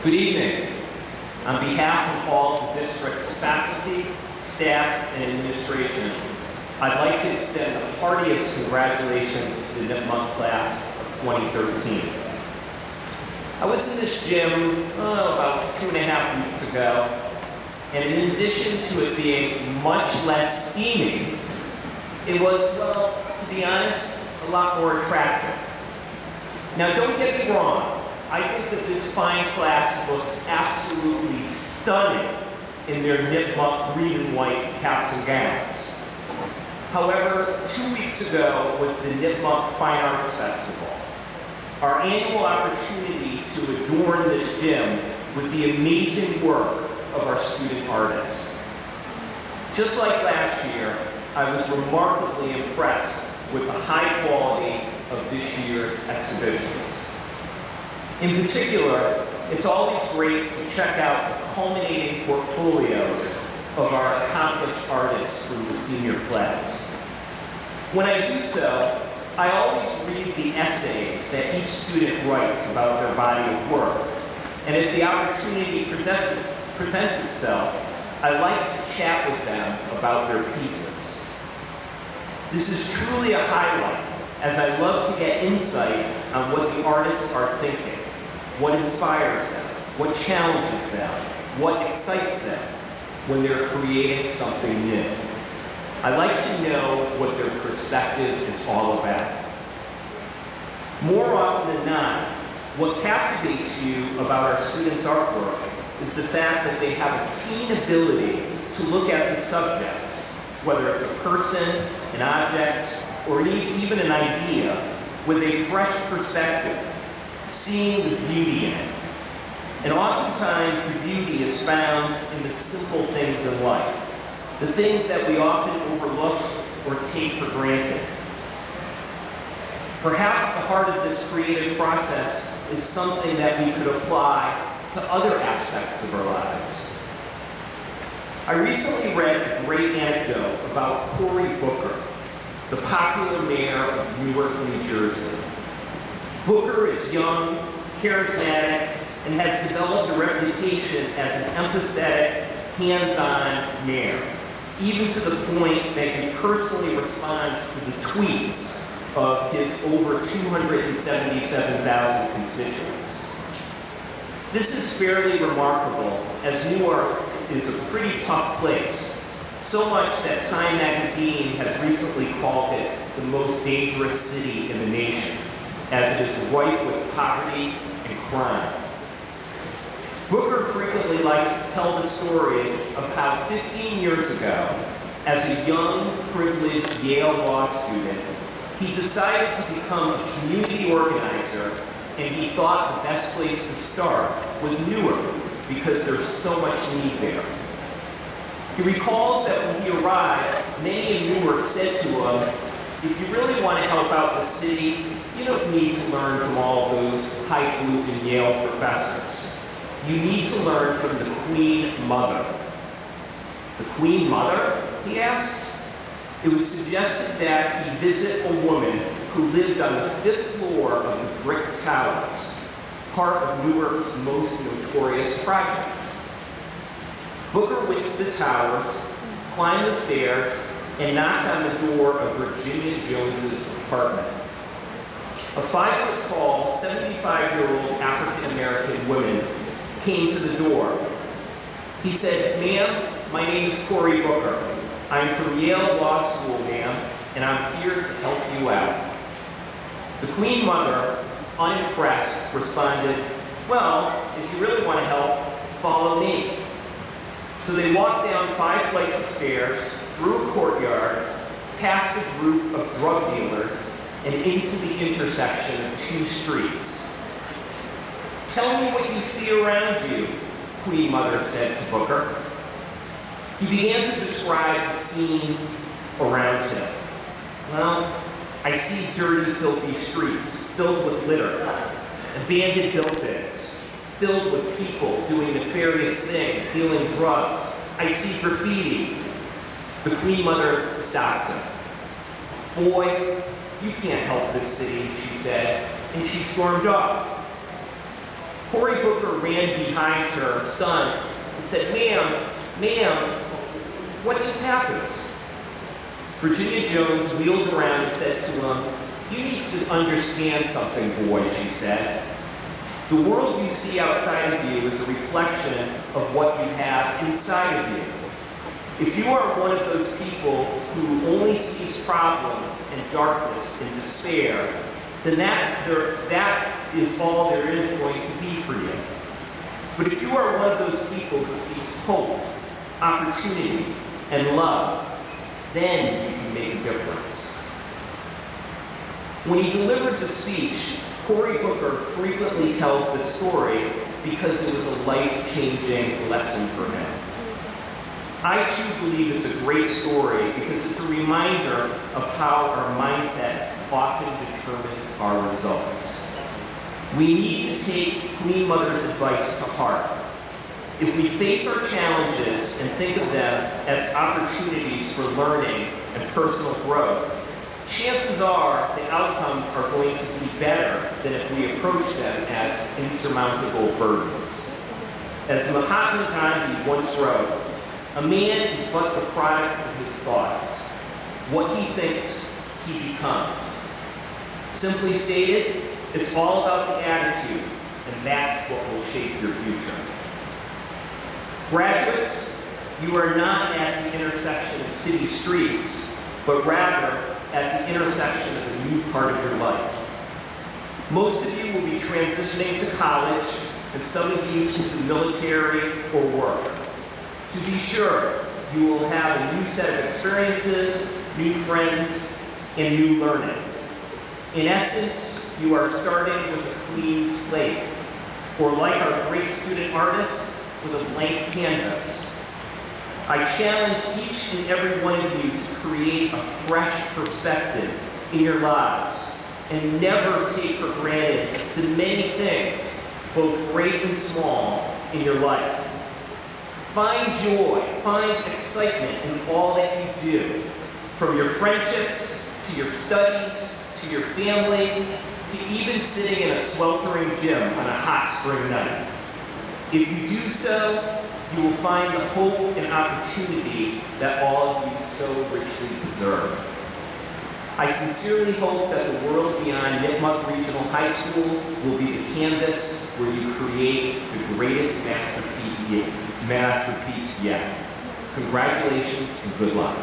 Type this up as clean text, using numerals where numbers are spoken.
Good evening. On behalf of all the district's faculty, staff, and administration, I'd like to extend the heartiest congratulations to the Nipmuc class of 2013. I was in this gym about 2.5 weeks ago, and in addition to it being much less steaming, it was, well, to be honest, a lot more attractive. Now, don't get me wrong. I think that this fine class looks absolutely stunning in their Nipmuc green and white caps and gowns. However, 2 weeks ago was the Nipmuc Fine Arts Festival, our annual opportunity to adorn this gym with the amazing work of our student artists. Just like last year, I was remarkably impressed with the high quality of this year's exhibitions. In particular, it's always great to check out the culminating portfolios of our accomplished artists from the senior class. When I do so, I always read the essays that each student writes about their body of work, and if the opportunity presents itself, I like to chat with them about their pieces. This is truly a highlight, as I love to get insight on what the artists are thinking. What inspires them, what challenges them, what excites them when they're creating something new. I like to know what their perspective is all about. More often than not, what captivates you about our students' artwork is the fact that they have a keen ability to look at the subject, whether it's a person, an object, or even an idea, with a fresh perspective, seeing the beauty in it. And oftentimes the beauty is found in the simple things in life, the things that we often overlook or take for granted. Perhaps the heart of this creative process is something that we could apply to other aspects of our lives. I recently read a great anecdote about Cory Booker, the popular mayor of Newark, New Jersey. Booker is young, charismatic, and has developed a reputation as an empathetic, hands-on mayor, even to the point that he personally responds to the tweets of his over 277,000 constituents. This is fairly remarkable, as Newark is a pretty tough place, so much that Time magazine has recently called it the most dangerous city in the nation, as it is rife with poverty and crime. Booker frequently likes to tell the story of how 15 years ago, as a young, privileged Yale law student, he decided to become a community organizer, and he thought the best place to start was Newark, because there's so much need there. He recalls that when he arrived, many in Newark said to him, "If you really want to help out the city, you don't need to learn from all those highfalutin Yale professors. You need to learn from the Queen Mother." The Queen Mother? He asked. It was suggested that he visit a woman who lived on the 5th floor of the Brick Towers, part of Newark's most notorious projects. Booker went to the towers, climbed the stairs, and knocked on the door of Virginia Jones's apartment. A 5-foot-tall, 75-year-old African-American woman came to the door. He said, "Ma'am, my name is Cory Booker. I'm from Yale Law School, ma'am, and I'm here to help you out." The Queen Mother, unimpressed, responded, "Well, if you really want to help, follow me." So they walked down 5 flights of stairs, through a courtyard, past a group of drug dealers, and into the intersection of 2 streets. "Tell me what you see around you," Queen Mother said to Booker. He began to describe the scene around him. "Well, I see dirty, filthy streets filled with litter, abandoned buildings, filled with people doing nefarious things, dealing drugs. I see graffiti." The Queen Mother stopped him. "Boy, you can't help this city," she said, and she stormed off. Cory Booker ran behind her son and said, ma'am, what just happened? Virginia Jones wheeled around and said to him, you need to understand something, boy, she said. The world you see outside of you is a reflection of what you have inside of you. If you are one of those people who only sees problems and darkness and despair, then that is all there is going to be for you. But if you are one of those people who sees hope, opportunity, and love, then you can make a difference. When he delivers a speech, Cory Booker frequently tells this story because it was a life-changing lesson for him. I too believe it's a great story because it's a reminder of how our mindset often determines our results. We need to take Queen Mother's advice to heart. If we face our challenges and think of them as opportunities for learning and personal growth, chances are the outcomes are going to be better than if we approach them as insurmountable burdens. As Mahatma Gandhi once wrote, a man is but the product of his thoughts. What he thinks, he becomes. Simply stated, it's all about the attitude, and that's what will shape your future. Graduates, you are not at the intersection of city streets, but rather at the intersection of a new part of your life. Most of you will be transitioning to college, and some of you to the military or work. To be sure, you will have a new set of experiences, new friends, and new learning. In essence, you are starting with a clean slate, or like our great student artists, with a blank canvas. I challenge each and every one of you to create a fresh perspective in your lives and never take for granted the many things, both great and small, in your life. Find joy, find excitement in all that you do, from your friendships, to your studies, to your family, to even sitting in a sweltering gym on a hot spring night. If you do so, you will find the hope and opportunity that all of you so richly deserve. I sincerely hope that the world beyond Nipmuc Regional High School will be the canvas where you create the greatest masterpiece yet. Congratulations and good luck.